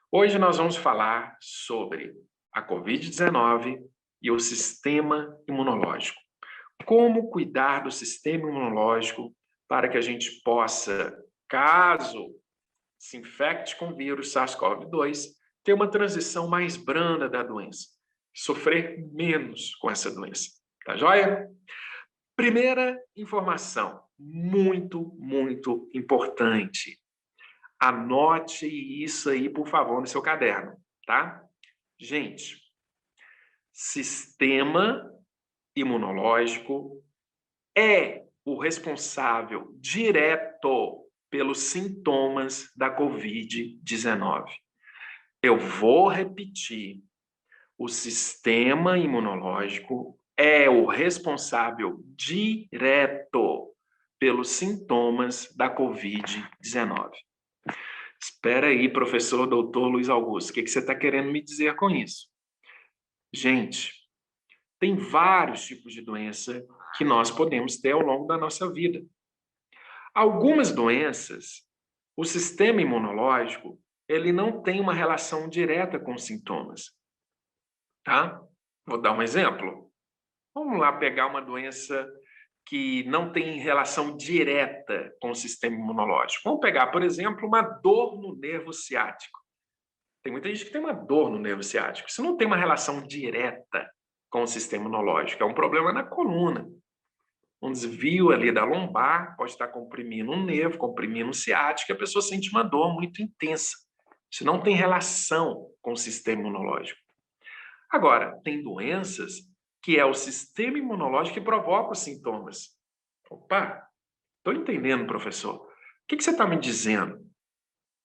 Hoje nós vamos falar sobre a Covid-19 e o sistema imunológico. Como cuidar do sistema imunológico para que a gente possa, caso se infecte com o vírus SARS-CoV-2, ter uma transição mais branda da doença, sofrer menos com essa doença. Tá joia? Primeira informação, muito importante. Anote isso aí, por favor, no seu caderno, tá? Gente, sistema imunológico é o responsável direto pelos sintomas da Covid-19. Eu vou repetir. O sistema imunológico é o responsável direto pelos sintomas da Covid-19. Espera aí, professor doutor Luiz Augusto, o que você está querendo me dizer com isso? Gente, tem vários tipos de doença que nós podemos ter ao longo da nossa vida. Algumas doenças, o sistema imunológico, ele não tem uma relação direta com os sintomas, tá? Vou dar um exemplo. Vamos lá pegar uma doença que não tem relação direta com o sistema imunológico. Vamos pegar, por exemplo, uma dor no nervo ciático. Tem muita gente que tem uma dor no nervo ciático. Isso não tem uma relação direta com o sistema imunológico. É um problema na coluna. Um desvio ali da lombar pode estar comprimindo um nervo, comprimindo o ciático, e a pessoa sente uma dor muito intensa. Isso não tem relação com o sistema imunológico. Agora, tem doenças que é o sistema imunológico que provoca os sintomas. Opa, estou entendendo, professor. O que você está me dizendo?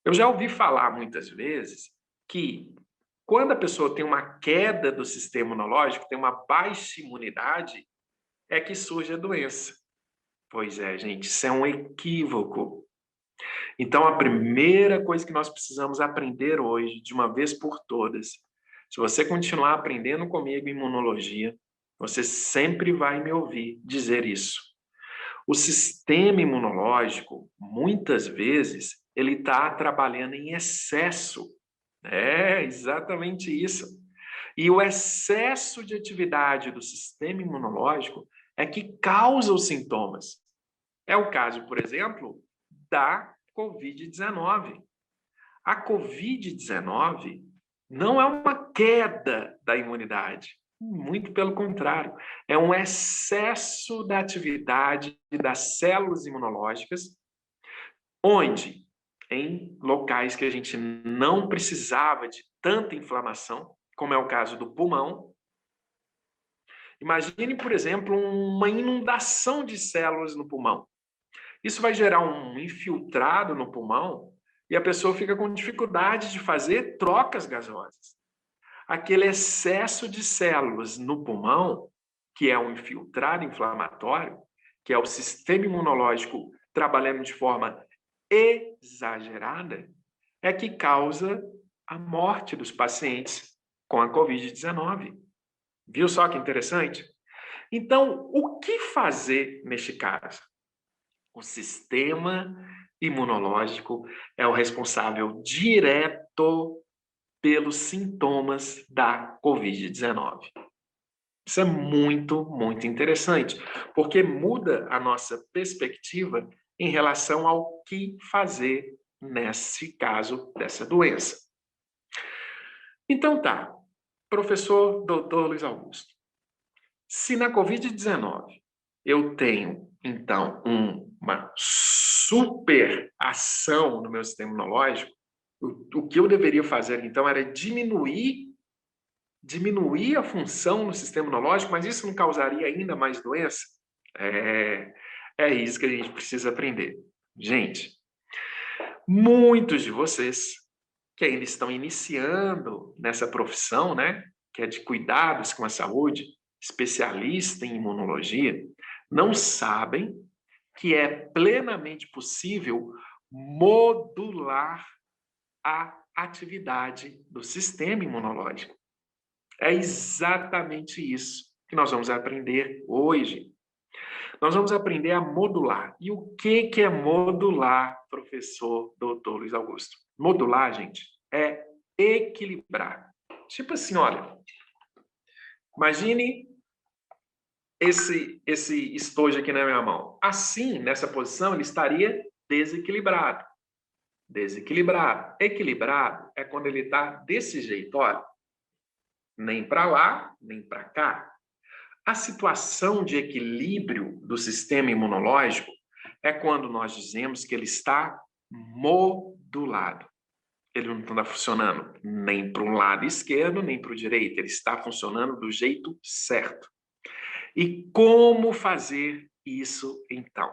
Eu já ouvi falar muitas vezes que quando a pessoa tem uma queda do sistema imunológico, tem uma baixa imunidade, é que surge a doença. Pois é, gente, isso é um equívoco. Então, a primeira coisa que nós precisamos aprender hoje, de uma vez por todas, se você continuar aprendendo comigo imunologia, você sempre vai me ouvir dizer isso. O sistema imunológico, muitas vezes, ele está trabalhando em excesso. É exatamente isso. E o excesso de atividade do sistema imunológico é que causa os sintomas. É o caso, por exemplo, da Covid-19. A Covid-19 não é uma queda da imunidade, muito pelo contrário, é um excesso da atividade das células imunológicas, onde, em locais que a gente não precisava de tanta inflamação, como é o caso do pulmão, imagine, por exemplo, uma inundação de células no pulmão. Isso vai gerar um infiltrado no pulmão e a pessoa fica com dificuldade de fazer trocas gasosas. Aquele excesso de células no pulmão, que é um infiltrado inflamatório, que é o sistema imunológico trabalhando de forma exagerada, é que causa a morte dos pacientes com a Covid-19. Viu só que interessante? Então, o que fazer neste caso? O sistema imunológico é o responsável direto pelos sintomas da Covid-19. Isso é muito interessante, porque muda a nossa perspectiva em relação ao que fazer nesse caso dessa doença. Então tá, professor doutor Luiz Augusto, se na Covid-19 eu tenho, então, uma super ação no meu sistema imunológico, o que eu deveria fazer, então, era diminuir a função no sistema imunológico, mas isso não causaria ainda mais doença? É isso que a gente precisa aprender. Gente, muitos de vocês que ainda estão iniciando nessa profissão, né, que é de cuidados com a saúde, especialista em imunologia, não sabem que é plenamente possível modular a atividade do sistema imunológico. É exatamente isso que nós vamos aprender hoje. Nós vamos aprender a modular. E o que é modular, professor doutor Luiz Augusto? Modular, gente, é equilibrado. Tipo assim, olha, imagine esse estojo aqui na minha mão. Assim, nessa posição, ele estaria desequilibrado. Desequilibrado. Equilibrado é quando ele está desse jeito, olha. Nem para lá, nem para cá. A situação de equilíbrio do sistema imunológico é quando nós dizemos que ele está modulado. Ele não está funcionando nem para um lado esquerdo, nem para o direito. Ele está funcionando do jeito certo. E como fazer isso, então?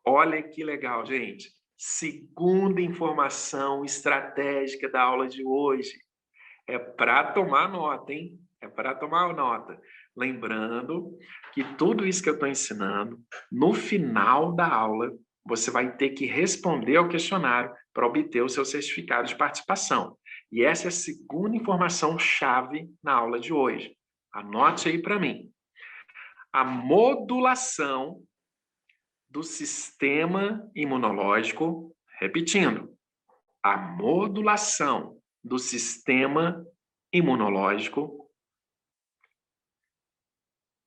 Olha que legal, gente. Segunda informação estratégica da aula de hoje. É para tomar nota, hein? É para tomar nota. Lembrando que tudo isso que eu estou ensinando, no final da aula, você vai ter que responder ao questionário para obter o seu certificado de participação. E essa é a segunda informação-chave na aula de hoje. Anote aí para mim. A modulação do sistema imunológico, repetindo, a modulação do sistema imunológico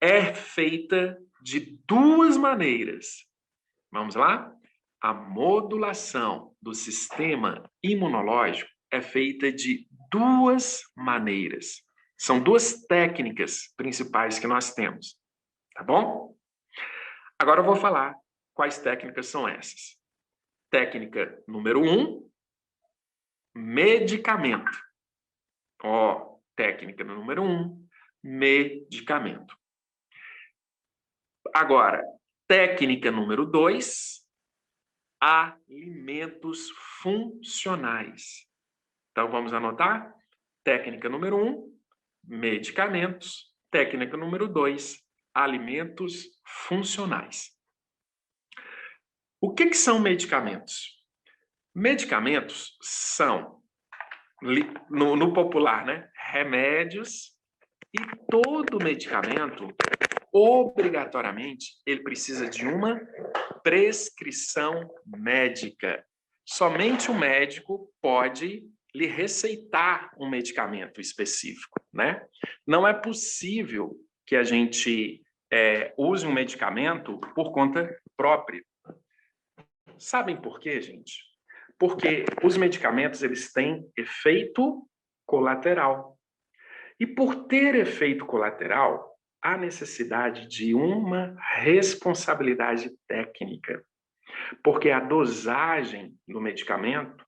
é feita de duas maneiras. Vamos lá? A modulação do sistema imunológico é feita de duas maneiras. São duas técnicas principais que nós temos, tá bom? Agora eu vou falar quais técnicas são essas. Técnica número 1, medicamento. Ó, técnica número 1, medicamento. Agora, técnica número 2, alimentos funcionais. Então, vamos anotar? Técnica número 1, medicamentos. Técnica número 2, alimentos funcionais. O que são medicamentos? Medicamentos são, no popular, né, remédios, e todo medicamento, obrigatoriamente, ele precisa de uma prescrição médica. Somente o médico pode lhe receitar um medicamento específico, né? Não é possível que a gente use um medicamento por conta própria. Sabem por quê, gente? Porque os medicamentos, eles têm efeito colateral. E por ter efeito colateral, há necessidade de uma responsabilidade técnica. Porque a dosagem do medicamento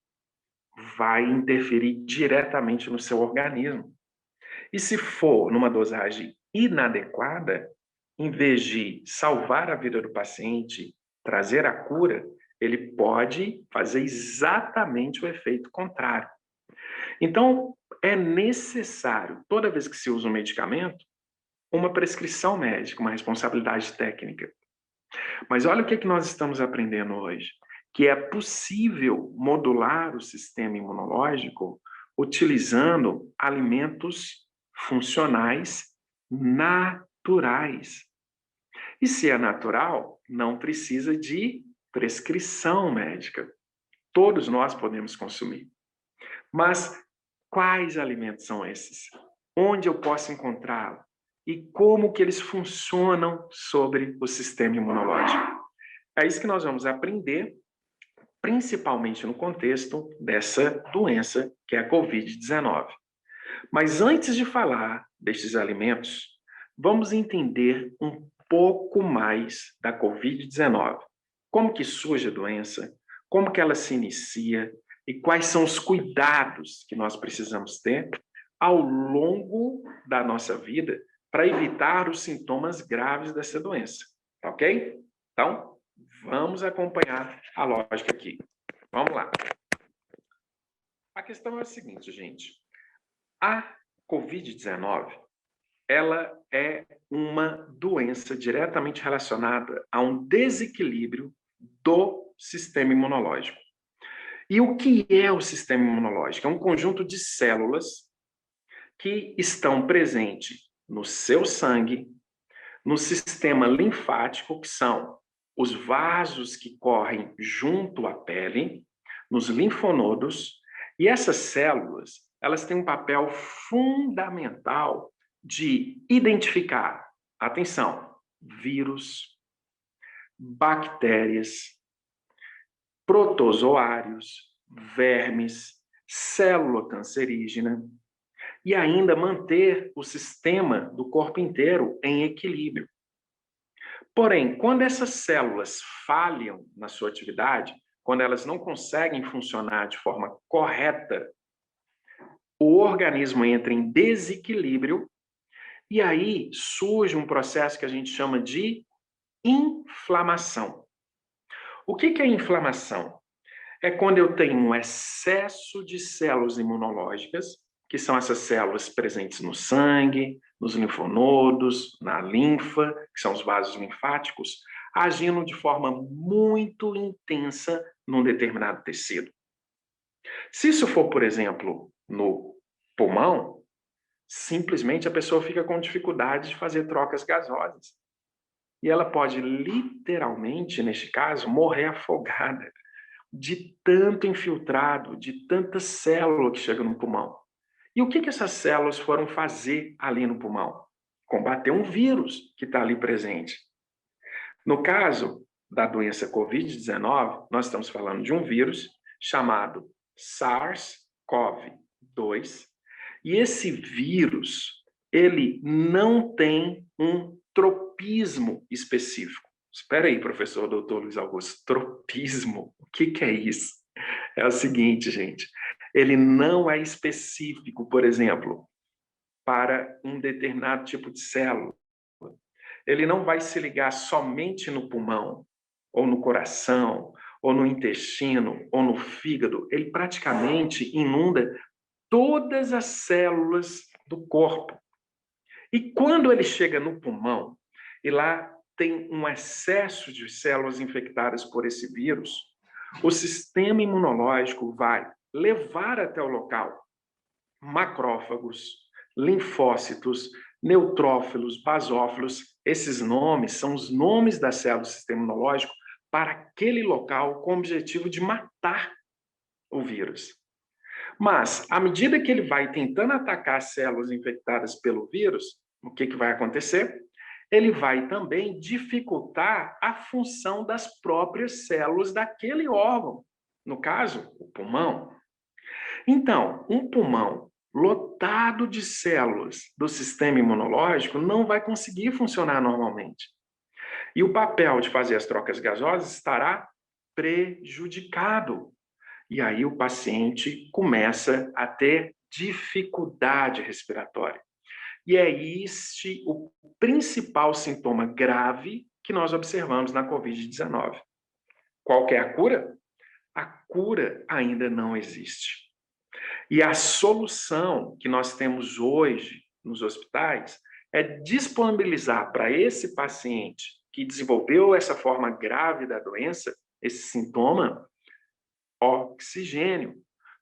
vai interferir diretamente no seu organismo. E se for numa dosagem inadequada, em vez de salvar a vida do paciente, trazer a cura, ele pode fazer exatamente o efeito contrário. Então, é necessário, toda vez que se usa um medicamento, uma prescrição médica, uma responsabilidade técnica. Mas olha o que nós estamos aprendendo hoje, que é possível modular o sistema imunológico utilizando alimentos funcionais naturais. E se é natural, não precisa de prescrição médica. Todos nós podemos consumir. Mas quais alimentos são esses? Onde eu posso encontrá-los? E como que eles funcionam sobre o sistema imunológico? É isso que nós vamos aprender, principalmente no contexto dessa doença que é a Covid-19. Mas antes de falar destes alimentos, vamos entender um pouco mais da Covid-19. Como que surge a doença, como que ela se inicia e quais são os cuidados que nós precisamos ter ao longo da nossa vida para evitar os sintomas graves dessa doença, tá ok? Então, vamos acompanhar a lógica aqui. Vamos lá. A questão é a seguinte, gente. A Covid-19, ela é uma doença diretamente relacionada a um desequilíbrio do sistema imunológico. E o que é o sistema imunológico? É um conjunto de células que estão presentes no seu sangue, no sistema linfático, que são os vasos que correm junto à pele, nos linfonodos, e essas células, elas têm um papel fundamental de identificar, atenção, vírus, bactérias, protozoários, vermes, célula cancerígena e ainda manter o sistema do corpo inteiro em equilíbrio. Porém, quando essas células falham na sua atividade, quando elas não conseguem funcionar de forma correta, o organismo entra em desequilíbrio e aí surge um processo que a gente chama de inflamação. O que é inflamação? É quando eu tenho um excesso de células imunológicas, que são essas células presentes no sangue, nos linfonodos, na linfa, que são os vasos linfáticos, agindo de forma muito intensa num determinado tecido. Se isso for, por exemplo, no pulmão, simplesmente a pessoa fica com dificuldade de fazer trocas gasosas. E ela pode literalmente, neste caso, morrer afogada de tanto infiltrado, de tanta célula que chega no pulmão. E o que essas células foram fazer ali no pulmão? Combater um vírus que está ali presente. No caso da doença Covid-19, nós estamos falando de um vírus chamado SARS-CoV-2, e esse vírus, ele não tem um tropismo específico. Espera aí, professor doutor Luiz Augusto, tropismo, o que é isso? É o seguinte, gente, ele não é específico, por exemplo, para um determinado tipo de célula. Ele não vai se ligar somente no pulmão, ou no coração, ou no intestino, ou no fígado. Ele praticamente inunda todas as células do corpo. E quando ele chega no pulmão, e lá tem um excesso de células infectadas por esse vírus, o sistema imunológico vai levar até o local macrófagos, linfócitos, neutrófilos, basófilos. Esses nomes são os nomes das células do sistema imunológico para aquele local com o objetivo de matar o vírus. Mas, à medida que ele vai tentando atacar as células infectadas pelo vírus, o que vai acontecer? Ele vai também dificultar a função das próprias células daquele órgão, no caso, o pulmão. Então, um pulmão lotado de células do sistema imunológico não vai conseguir funcionar normalmente. E o papel de fazer as trocas gasosas estará prejudicado. E aí o paciente começa a ter dificuldade respiratória. E é este o principal sintoma grave que nós observamos na Covid-19. Qual que é a cura? A cura ainda não existe. E a solução que nós temos hoje nos hospitais é disponibilizar para esse paciente que desenvolveu essa forma grave da doença, esse sintoma, oxigênio.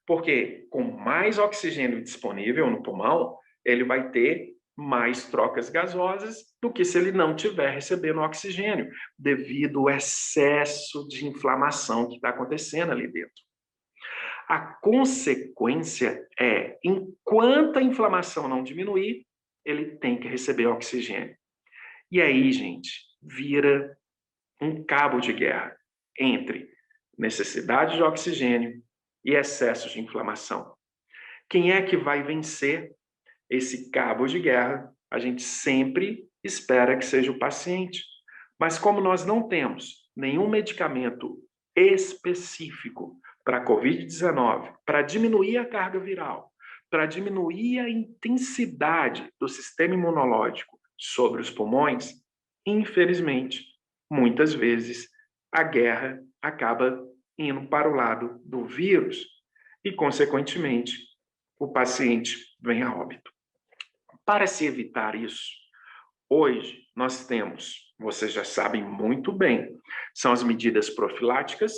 Porque com mais oxigênio disponível no pulmão, ele vai ter mais trocas gasosas do que se ele não estiver recebendo oxigênio, devido ao excesso de inflamação que está acontecendo ali dentro. A consequência é, enquanto a inflamação não diminuir, ele tem que receber oxigênio. E aí, gente, vira um cabo de guerra entre necessidade de oxigênio e excesso de inflamação. Quem é que vai vencer esse cabo de guerra? A gente sempre espera que seja o paciente. Mas como nós não temos nenhum medicamento específico para a Covid-19, para diminuir a carga viral, para diminuir a intensidade do sistema imunológico sobre os pulmões, infelizmente, muitas vezes, a guerra acaba indo para o lado do vírus e, consequentemente, o paciente vem a óbito. Para se evitar isso, hoje nós temos, vocês já sabem muito bem, são as medidas profiláticas,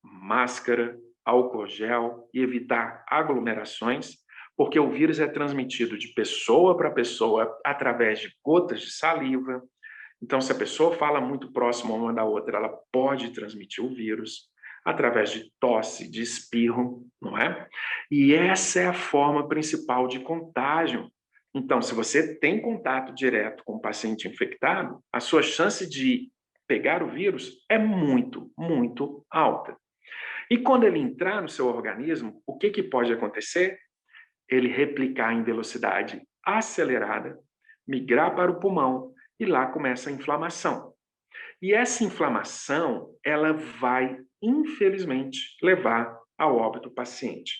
máscara, álcool gel e evitar aglomerações, porque o vírus é transmitido de pessoa para pessoa através de gotas de saliva. Então, se a pessoa fala muito próximo uma da outra, ela pode transmitir o vírus através de tosse, de espirro, não é? E essa é a forma principal de contágio. Então, se você tem contato direto com o paciente infectado, a sua chance de pegar o vírus é muito, muito alta. E quando ele entrar no seu organismo, o que pode acontecer? Ele replicar em velocidade acelerada, migrar para o pulmão e lá começa a inflamação. E essa inflamação, ela vai, infelizmente, levar ao óbito do paciente,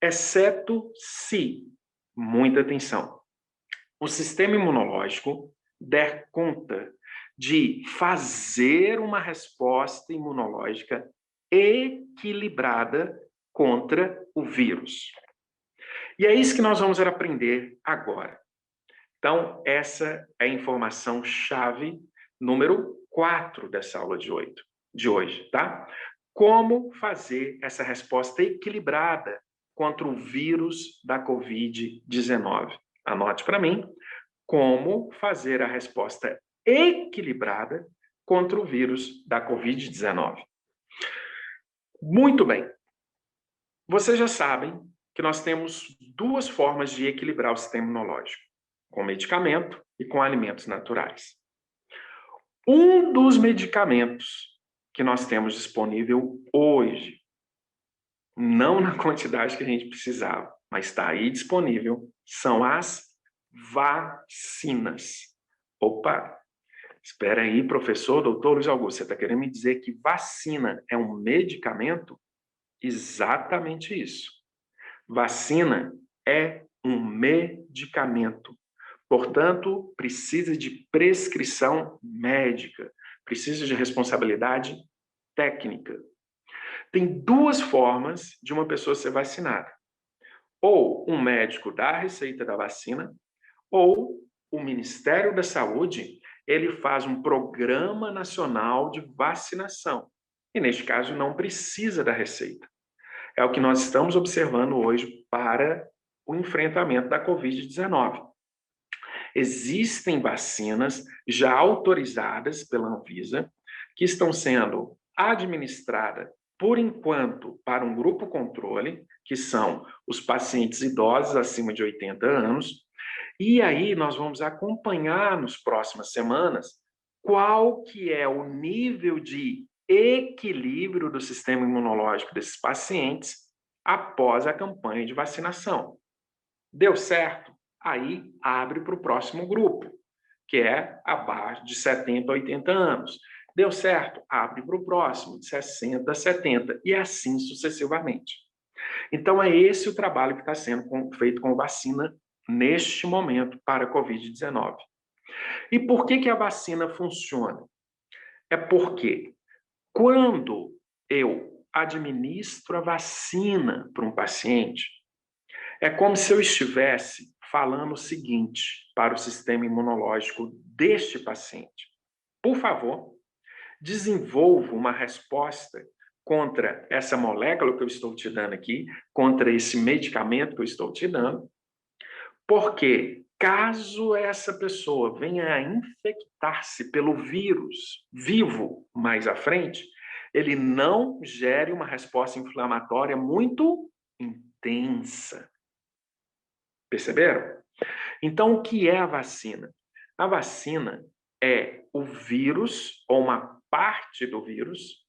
exceto se, muita atenção, o sistema imunológico der conta de fazer uma resposta imunológica equilibrada contra o vírus. E é isso que nós vamos aprender agora. Então, essa é a informação chave número 4 dessa aula de hoje, tá? Como fazer essa resposta equilibrada contra o vírus da Covid-19. Anote para mim, como fazer a resposta equilibrada contra o vírus da Covid-19. Muito bem. Vocês já sabem que nós temos duas formas de equilibrar o sistema imunológico, com medicamento e com alimentos naturais. Um dos medicamentos que nós temos disponível hoje, não na quantidade que a gente precisava, mas está aí disponível, são as vacinas. Opa, espera aí, professor, doutor Luiz Augusto, você está querendo me dizer que vacina é um medicamento? Exatamente isso. Vacina é um medicamento. Portanto, precisa de prescrição médica, precisa de responsabilidade técnica. Tem duas formas de uma pessoa ser vacinada. Ou um médico dá a receita da vacina, ou o Ministério da Saúde, ele faz um programa nacional de vacinação. E, neste caso, não precisa da receita. É o que nós estamos observando hoje para o enfrentamento da Covid-19. Existem vacinas já autorizadas pela Anvisa, que estão sendo administradas, por enquanto, para um grupo controle, que são os pacientes idosos acima de 80 anos, e aí nós vamos acompanhar nas próximas semanas qual que é o nível de equilíbrio do sistema imunológico desses pacientes após a campanha de vacinação. Deu certo? Aí abre para o próximo grupo, que é abaixo de 70 a 80 anos. Deu certo? Abre para o próximo, de 60 a 70, e assim sucessivamente. Então, é esse o trabalho que está sendo feito com vacina neste momento para a Covid-19. E por que a vacina funciona? É porque quando eu administro a vacina para um paciente, é como se eu estivesse falando o seguinte para o sistema imunológico deste paciente. Por favor, desenvolva uma resposta contra essa molécula que eu estou te dando aqui, contra esse medicamento que eu estou te dando, porque caso essa pessoa venha a infectar-se pelo vírus vivo mais à frente, ele não gere uma resposta inflamatória muito intensa. Perceberam? Então, o que é a vacina? A vacina é o vírus, ou uma parte do vírus,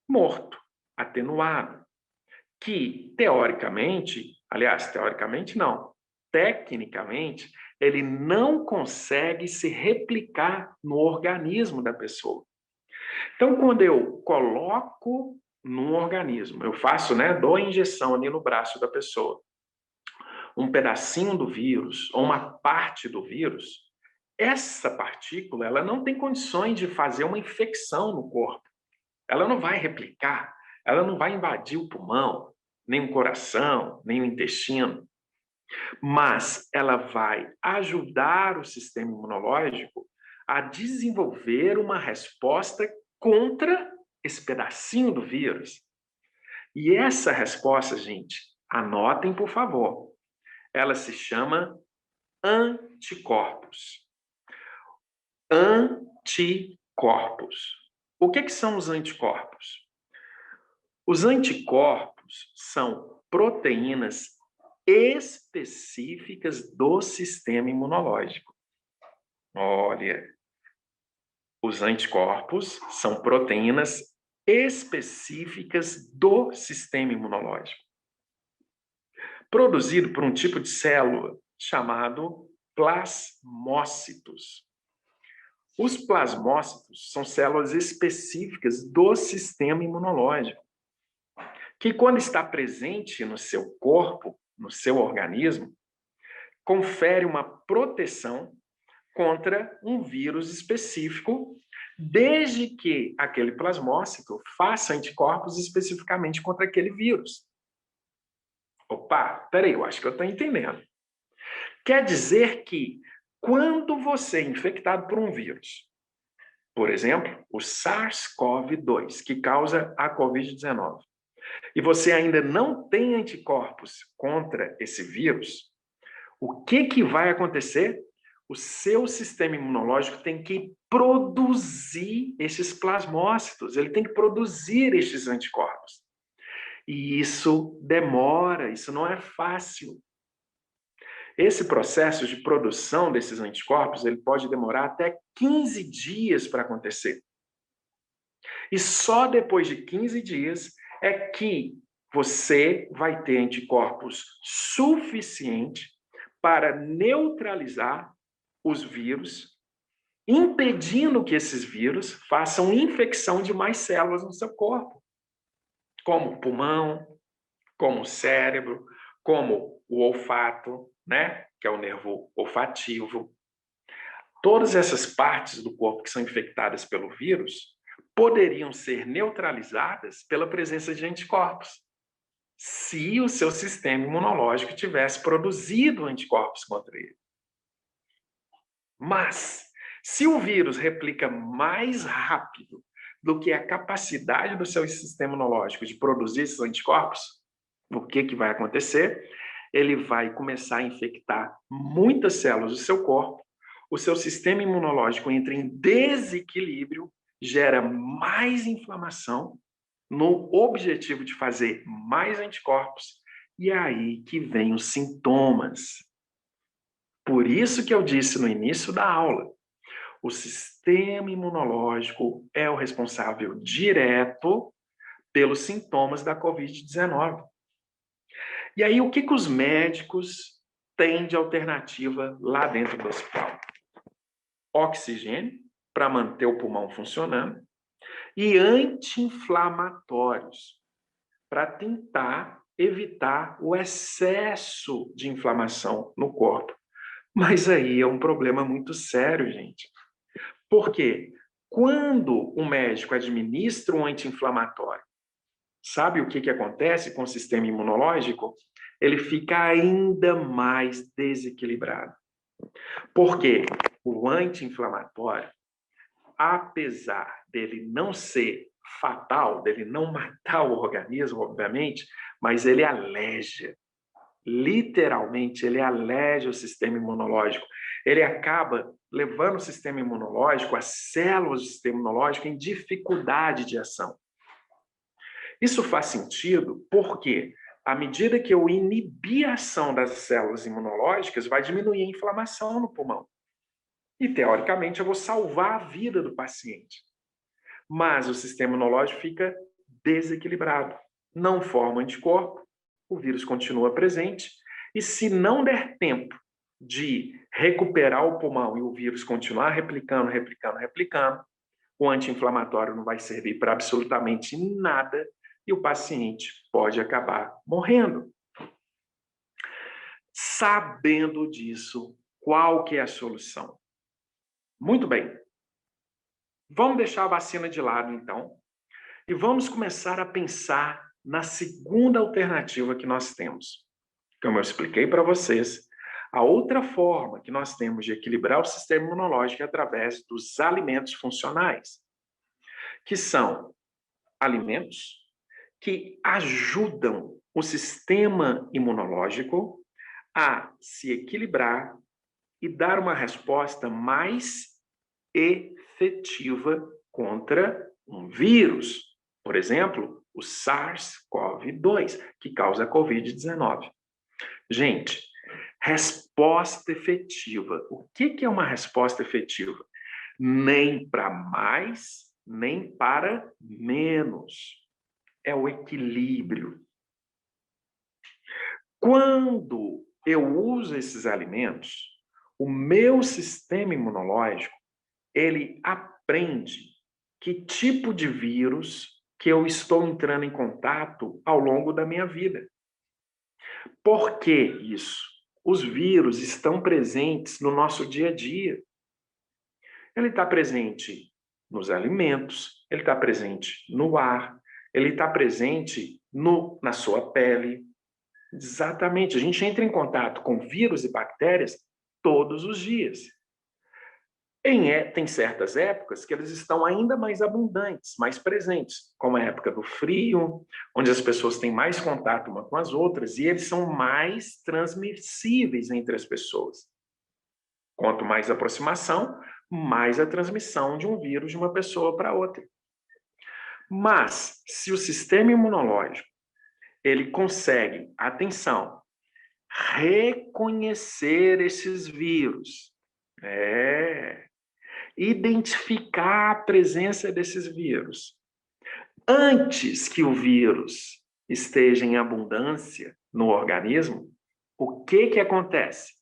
morto, atenuado, que, teoricamente, aliás, teoricamente não, tecnicamente, ele não consegue se replicar no organismo da pessoa. Então, quando eu coloco num organismo, eu faço, dou a injeção ali no braço da pessoa, um pedacinho do vírus ou uma parte do vírus, essa partícula ela não tem condições de fazer uma infecção no corpo. Ela não vai replicar, ela não vai invadir o pulmão, nem o coração, nem o intestino. Mas ela vai ajudar o sistema imunológico a desenvolver uma resposta contra esse pedacinho do vírus. E essa resposta, gente, anotem, por favor, ela se chama anticorpos. Anticorpos. O que são os anticorpos? Os anticorpos são proteínas específicas do sistema imunológico. Olha, os anticorpos são proteínas específicas do sistema imunológico, produzido por um tipo de célula chamado plasmócitos. Os plasmócitos são células específicas do sistema imunológico, que quando está presente no seu corpo, no seu organismo, confere uma proteção contra um vírus específico, desde que aquele plasmócito faça anticorpos especificamente contra aquele vírus. Opa, peraí, eu acho que eu estou entendendo. Quer dizer que quando você é infectado por um vírus, por exemplo, o SARS-CoV-2, que causa a Covid-19, e você ainda não tem anticorpos contra esse vírus, o que vai acontecer? O seu sistema imunológico tem que produzir esses plasmócitos, ele tem que produzir estes anticorpos. E isso demora, isso não é fácil. Esse processo de produção desses anticorpos, ele pode demorar até 15 dias para acontecer. E só depois de 15 dias é que você vai ter anticorpos suficiente para neutralizar os vírus, impedindo que esses vírus façam infecção de mais células no seu corpo, como o pulmão, como o cérebro, como o olfato, né? Que é o nervo olfativo. Todas essas partes do corpo que são infectadas pelo vírus poderiam ser neutralizadas pela presença de anticorpos, se o seu sistema imunológico tivesse produzido anticorpos contra ele. Mas, se o vírus replica mais rápido do que a capacidade do seu sistema imunológico de produzir esses anticorpos, o que vai acontecer? Ele vai começar a infectar muitas células do seu corpo, o seu sistema imunológico entra em desequilíbrio, gera mais inflamação, no objetivo de fazer mais anticorpos, e é aí que vem os sintomas. Por isso que eu disse no início da aula, o sistema imunológico é o responsável direto pelos sintomas da Covid-19. E aí, o que os médicos têm de alternativa lá dentro do hospital? Oxigênio, para manter o pulmão funcionando, e anti-inflamatórios, para tentar evitar o excesso de inflamação no corpo. Mas aí é um problema muito sério, gente. Por quê? Quando o médico administra um anti-inflamatório, sabe o que acontece com o sistema imunológico? Ele fica ainda mais desequilibrado. Por quê? O anti-inflamatório, apesar dele não ser fatal, dele não matar o organismo, obviamente, mas ele aleja. Literalmente, ele aleja o sistema imunológico. Ele acaba levando o sistema imunológico, as células do sistema imunológico, em dificuldade de ação. Isso faz sentido porque, à medida que eu inibir a ação das células imunológicas, vai diminuir a inflamação no pulmão. E, teoricamente, eu vou salvar a vida do paciente. Mas o sistema imunológico fica desequilibrado. Não forma anticorpo, o vírus continua presente, e se não der tempo de recuperar o pulmão e o vírus continuar replicando, o anti-inflamatório não vai servir para absolutamente nada e o paciente pode acabar morrendo. Sabendo disso, qual que é a solução? Muito bem. Vamos deixar a vacina de lado, então, e vamos começar a pensar na segunda alternativa que nós temos. Como eu expliquei para vocês, a outra forma que nós temos de equilibrar o sistema imunológico é através dos alimentos funcionais, que são alimentos que ajudam o sistema imunológico a se equilibrar e dar uma resposta mais efetiva contra um vírus. Por exemplo, o SARS-CoV-2, que causa a Covid-19. Gente, resposta efetiva. O que é uma resposta efetiva? Nem para mais, nem para menos. É o equilíbrio. Quando eu uso esses alimentos, o meu sistema imunológico, ele aprende que tipo de vírus que eu estou entrando em contato ao longo da minha vida. Por que isso? Os vírus estão presentes no nosso dia a dia. Ele está presente nos alimentos, ele está presente no ar, ele está presente na sua pele. Exatamente, a gente entra em contato com vírus e bactérias todos os dias. Tem certas épocas que eles estão ainda mais abundantes, mais presentes, como a época do frio, onde as pessoas têm mais contato uma com as outras e eles são mais transmissíveis entre as pessoas. Quanto mais aproximação, mais a transmissão de um vírus de uma pessoa para outra. Mas, se o sistema imunológico ele consegue, atenção, reconhecer esses vírus, identificar a presença desses vírus, antes que o vírus esteja em abundância no organismo, o que acontece?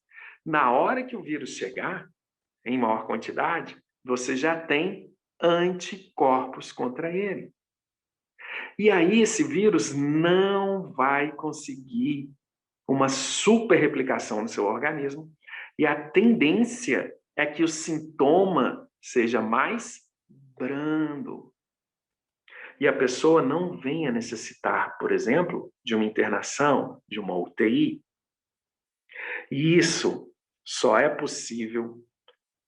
Na hora que o vírus chegar, em maior quantidade, você já tem anticorpos contra ele. E aí esse vírus não vai conseguir uma super replicação no seu organismo e a tendência é que o sintoma seja mais brando. E a pessoa não venha necessitar, por exemplo, de uma internação, de uma UTI. E isso só é possível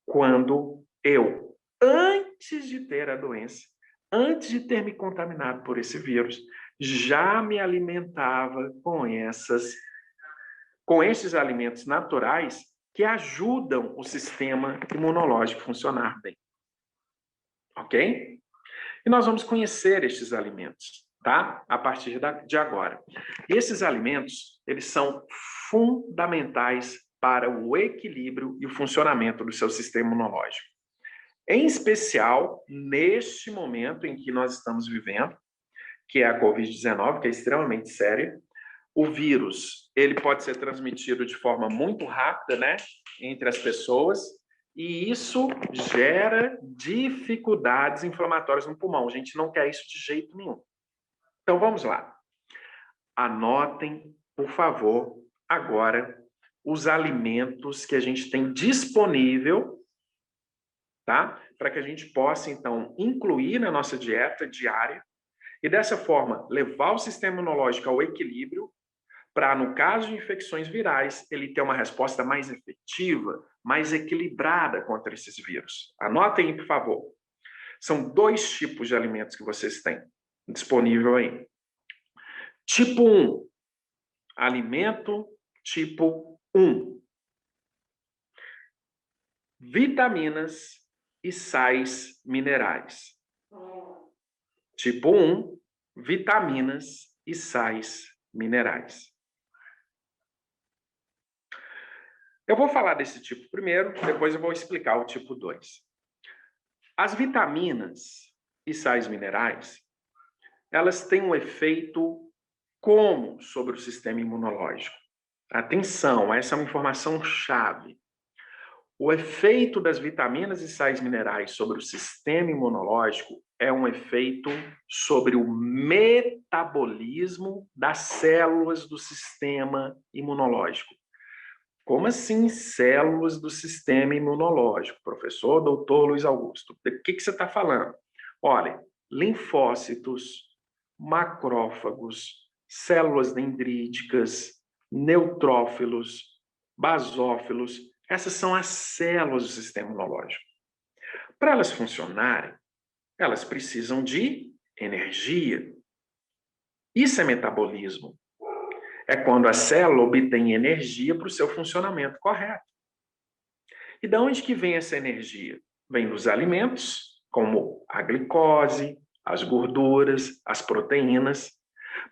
quando eu, antes de ter a doença, antes de ter me contaminado por esse vírus, já me alimentava com esses alimentos naturais que ajudam o sistema imunológico a funcionar bem. Ok? E nós vamos conhecer estes alimentos, tá? A partir de agora. Esses alimentos, eles são fundamentais para o equilíbrio e o funcionamento do seu sistema imunológico. Em especial, neste momento em que nós estamos vivendo, que é a Covid-19, que é extremamente séria, o vírus, ele pode ser transmitido de forma muito rápida, né, entre as pessoas, e isso gera dificuldades inflamatórias no pulmão. A gente não quer isso de jeito nenhum. Então, vamos lá. Anotem, por favor, agora, os alimentos que a gente tem disponível, tá? Para que a gente possa, então, incluir na nossa dieta diária e, dessa forma, levar o sistema imunológico ao equilíbrio para, no caso de infecções virais, ele ter uma resposta mais efetiva, mais equilibrada contra esses vírus. Anotem aí, por favor. São 2 tipos de alimentos que vocês têm disponível aí. Tipo 1, alimento tipo 1. Vitaminas e sais minerais. Tipo 1, vitaminas e sais minerais. Eu vou falar desse tipo primeiro, depois eu vou explicar o tipo 2. As vitaminas e sais minerais, elas têm um efeito como sobre o sistema imunológico? Atenção, essa é uma informação chave. O efeito das vitaminas e sais minerais sobre o sistema imunológico é um efeito sobre o metabolismo das células do sistema imunológico. Como assim células do sistema imunológico? Professor Dr. Luiz Augusto, do que você está falando? Olha, linfócitos, macrófagos, células dendríticas, neutrófilos, basófilos, essas são as células do sistema imunológico. Para elas funcionarem, elas precisam de energia. Isso é metabolismo. É quando a célula obtém energia para o seu funcionamento correto. E de onde que vem essa energia? Vem dos alimentos, como a glicose, as gorduras, as proteínas,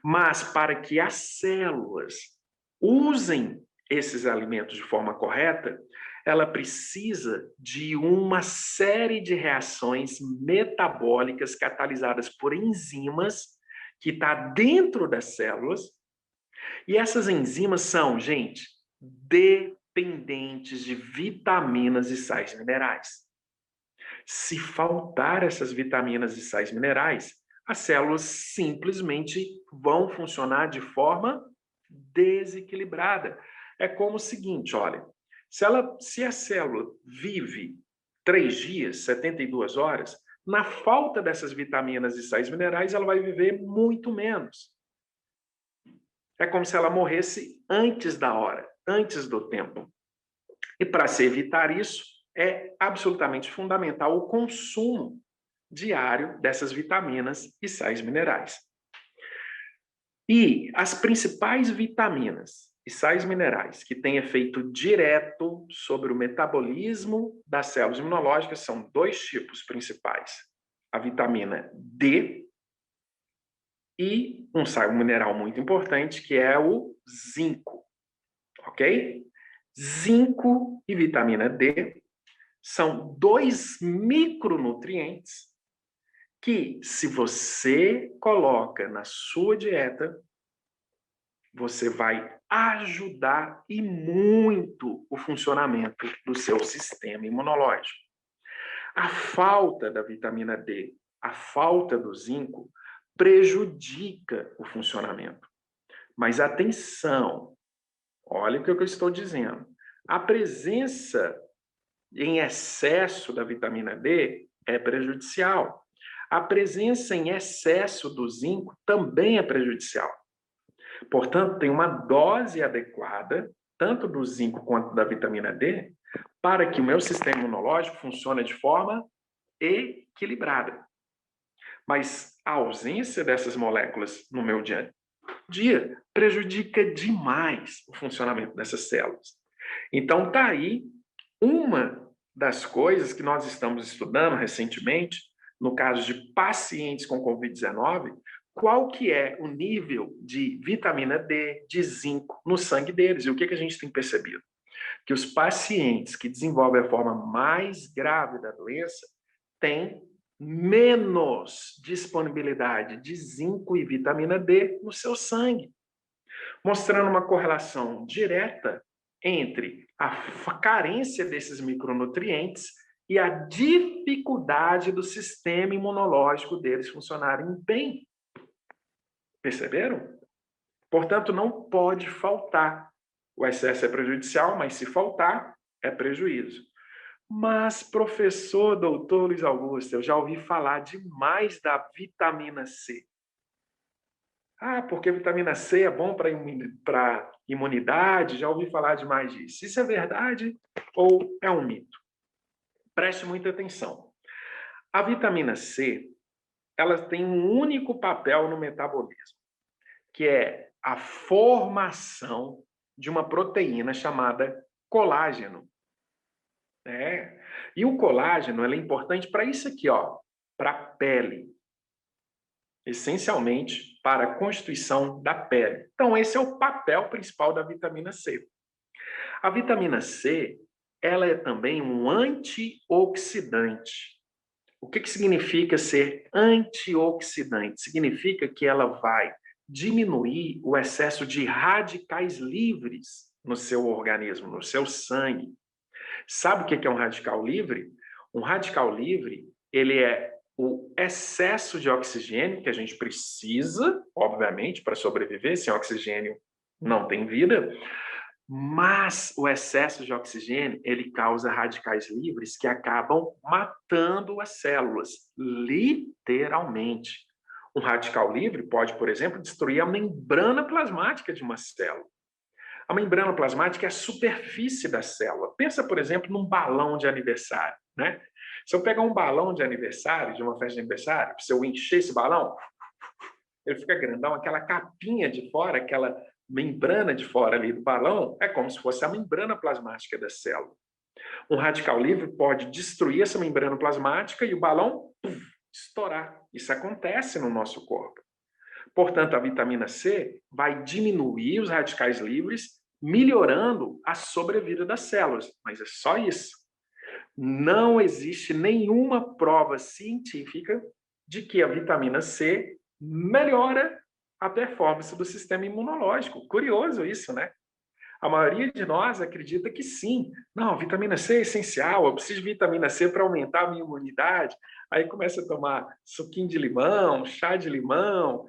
mas para que as células usem esses alimentos de forma correta, ela precisa de uma série de reações metabólicas catalisadas por enzimas que está dentro das células. E essas enzimas são, gente, dependentes de vitaminas e sais minerais. Se faltar essas vitaminas e sais minerais, as células simplesmente vão funcionar de forma desequilibrada. É como o seguinte, olha, se a célula vive 3 dias, 72 horas, na falta dessas vitaminas e sais minerais, ela vai viver muito menos. É como se ela morresse antes da hora, antes do tempo. E para se evitar isso, é absolutamente fundamental o consumo diário dessas vitaminas e sais minerais. E as principais vitaminas e sais minerais que têm efeito direto sobre o metabolismo das células imunológicas são 2 tipos principais: a vitamina D e um sais mineral muito importante, que é o zinco, ok? Zinco e vitamina D são 2 micronutrientes que, se você coloca na sua dieta, você vai ajudar e muito o funcionamento do seu sistema imunológico. A falta da vitamina D, a falta do zinco, prejudica o funcionamento. Mas atenção, olha o que eu estou dizendo. A presença em excesso da vitamina D é prejudicial. A presença em excesso do zinco também é prejudicial. Portanto, tem uma dose adequada, tanto do zinco quanto da vitamina D, para que o meu sistema imunológico funcione de forma equilibrada. Mas a ausência dessas moléculas no meu dia a dia prejudica demais o funcionamento dessas células. Então, está aí uma das coisas que nós estamos estudando recentemente, no caso de pacientes com Covid-19, qual que é o nível de vitamina D, de zinco no sangue deles. E o que a gente tem percebido? Que os pacientes que desenvolvem a forma mais grave da doença têm menos disponibilidade de zinco e vitamina D no seu sangue, mostrando uma correlação direta entre a carência desses micronutrientes e a dificuldade do sistema imunológico deles funcionarem bem. Perceberam? Portanto, não pode faltar. O excesso é prejudicial, mas se faltar, é prejuízo. Mas, professor, doutor Luiz Augusto, eu já ouvi falar demais da vitamina C. Ah, porque a vitamina C é bom para imunidade, já ouvi falar demais disso. Isso é verdade ou é um mito? Preste muita atenção. A vitamina C, ela tem um único papel no metabolismo, que é a formação de uma proteína chamada colágeno. E o colágeno é importante para isso aqui, para a pele. Essencialmente para a constituição da pele. Então, esse é o papel principal da vitamina C. A vitamina C, ela é também um antioxidante. O que significa ser antioxidante? Significa que ela vai diminuir o excesso de radicais livres no seu organismo, no seu sangue. Sabe o que é um radical livre? Um radical livre, ele é o excesso de oxigênio que a gente precisa, obviamente, para sobreviver. Sem oxigênio não tem vida. Mas o excesso de oxigênio, ele causa radicais livres que acabam matando as células, literalmente. Um radical livre pode, por exemplo, destruir a membrana plasmática de uma célula. A membrana plasmática é a superfície da célula. Pensa, por exemplo, num balão de aniversário, né? Se eu pegar um balão de aniversário, de uma festa de aniversário, se eu encher esse balão, ele fica grandão, aquela capinha de fora, aquela membrana de fora ali do balão, é como se fosse a membrana plasmática da célula. Um radical livre pode destruir essa membrana plasmática e o balão estourar. Isso acontece no nosso corpo. Portanto, a vitamina C vai diminuir os radicais livres, melhorando a sobrevida das células. Mas é só isso. Não existe nenhuma prova científica de que a vitamina C melhora a performance do sistema imunológico. Curioso isso, né? A maioria de nós acredita que sim. Não, vitamina C é essencial, eu preciso de vitamina C para aumentar a minha imunidade. Aí começa a tomar suquinho de limão, chá de limão,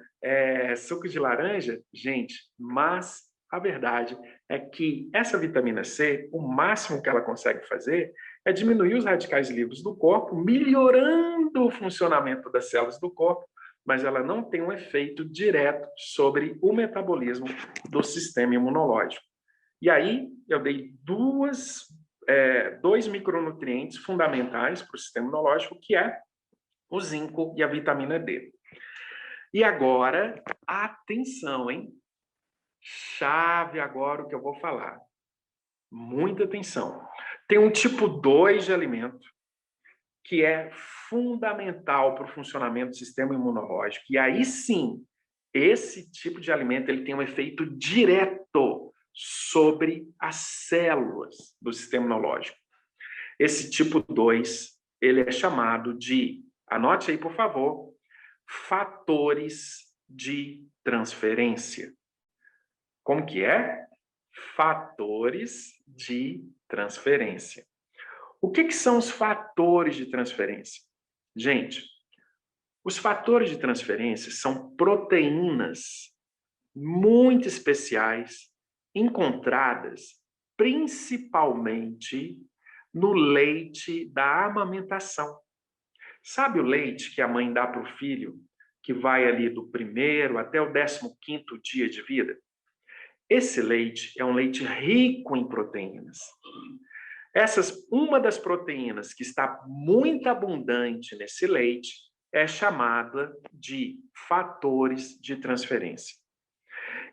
suco de laranja. Gente, mas a verdade é que essa vitamina C, o máximo que ela consegue fazer é diminuir os radicais livres do corpo, melhorando o funcionamento das células do corpo, mas ela não tem um efeito direto sobre o metabolismo do sistema imunológico. E aí eu dei dois micronutrientes fundamentais para o sistema imunológico, que é o zinco e a vitamina D. E agora, atenção, hein? Chave agora o que eu vou falar. Muita atenção. Tem um tipo 2 de alimento que é fundamental para o funcionamento do sistema imunológico. E aí sim, esse tipo de alimento ele tem um efeito direto sobre as células do sistema imunológico. Esse tipo 2, ele é chamado de, anote aí por favor, fatores de transferência. Como que é? Fatores de transferência. O que são os fatores de transferência? Gente, os fatores de transferência são proteínas muito especiais encontradas principalmente no leite da amamentação. Sabe o leite que a mãe dá para o filho, que vai ali do 1º até o 15º dia de vida? Esse leite é um leite rico em proteínas. Uma das proteínas que está muito abundante nesse leite é chamada de fatores de transferência.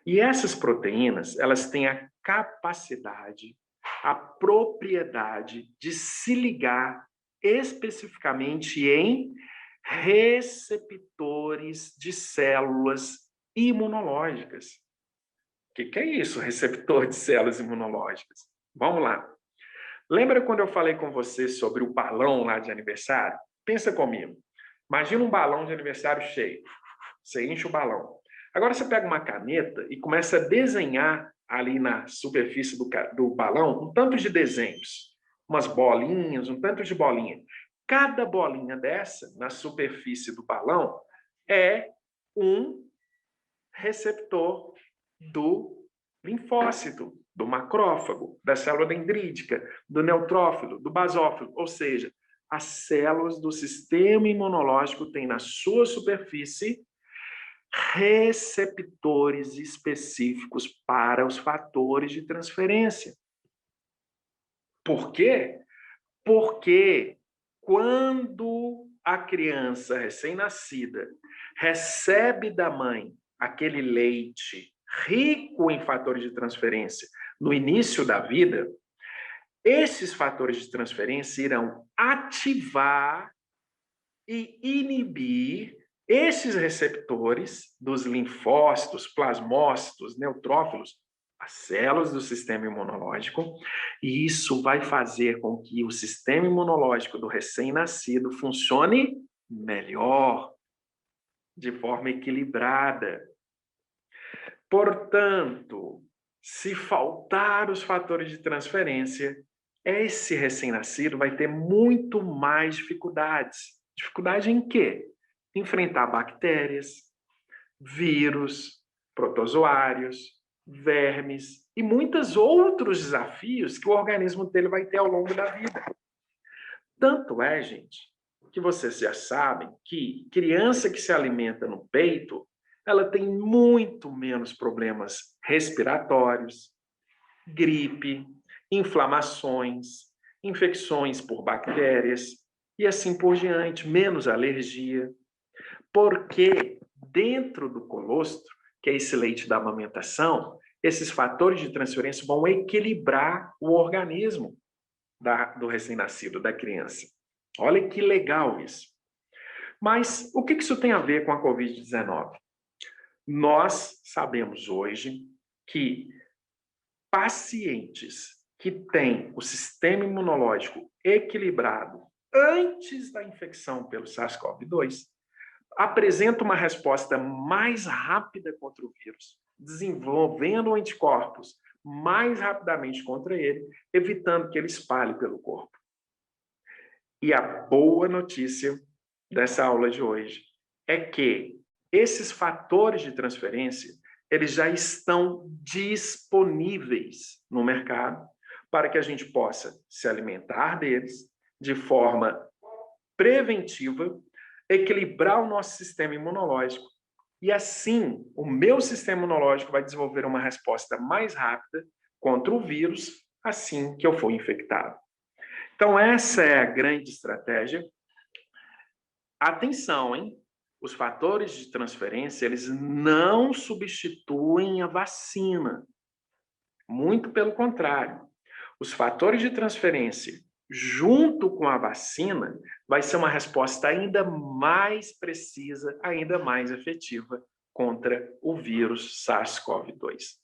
E essas proteínas, elas têm a capacidade, a propriedade de se ligar especificamente em receptores de células imunológicas. O que é isso, receptor de células imunológicas? Vamos lá. Lembra quando eu falei com você sobre o balão lá de aniversário? Pensa comigo. Imagina um balão de aniversário cheio. Você enche o balão. Agora você pega uma caneta e começa a desenhar ali na superfície do balão um tanto de desenhos. Umas bolinhas, um tanto de bolinha. Cada bolinha dessa, na superfície do balão, é um receptor do linfócito, do macrófago, da célula dendrítica, do neutrófilo, do basófilo, ou seja, as células do sistema imunológico têm na sua superfície receptores específicos para os fatores de transferência. Por quê? Porque quando a criança recém-nascida recebe da mãe aquele leite rico em fatores de transferência no início da vida, esses fatores de transferência irão ativar e inibir esses receptores dos linfócitos, plasmócitos, neutrófilos, as células do sistema imunológico, e isso vai fazer com que o sistema imunológico do recém-nascido funcione melhor, de forma equilibrada. Portanto, se faltar os fatores de transferência, esse recém-nascido vai ter muito mais dificuldades. Dificuldade em quê? Enfrentar bactérias, vírus, protozoários, vermes e muitos outros desafios que o organismo dele vai ter ao longo da vida. Tanto é, gente, que vocês já sabem que criança que se alimenta no peito, ela tem muito menos problemas respiratórios, gripe, inflamações, infecções por bactérias e assim por diante, menos alergia. Porque dentro do colostro, que é esse leite da amamentação, esses fatores de transferência vão equilibrar o organismo do recém-nascido, da criança. Olha que legal isso. Mas o que isso tem a ver com a Covid-19? Nós sabemos hoje que pacientes que têm o sistema imunológico equilibrado antes da infecção pelo SARS-CoV-2 apresentam uma resposta mais rápida contra o vírus, desenvolvendo anticorpos mais rapidamente contra ele, evitando que ele espalhe pelo corpo. E a boa notícia dessa aula de hoje é que esses fatores de transferência, eles já estão disponíveis no mercado para que a gente possa se alimentar deles de forma preventiva, equilibrar o nosso sistema imunológico e assim o meu sistema imunológico vai desenvolver uma resposta mais rápida contra o vírus assim que eu for infectado. Então essa é a grande estratégia. Atenção, hein? Os fatores de transferência, eles não substituem a vacina. Muito pelo contrário. Os fatores de transferência, junto com a vacina, vai ser uma resposta ainda mais precisa, ainda mais efetiva contra o vírus SARS-CoV-2.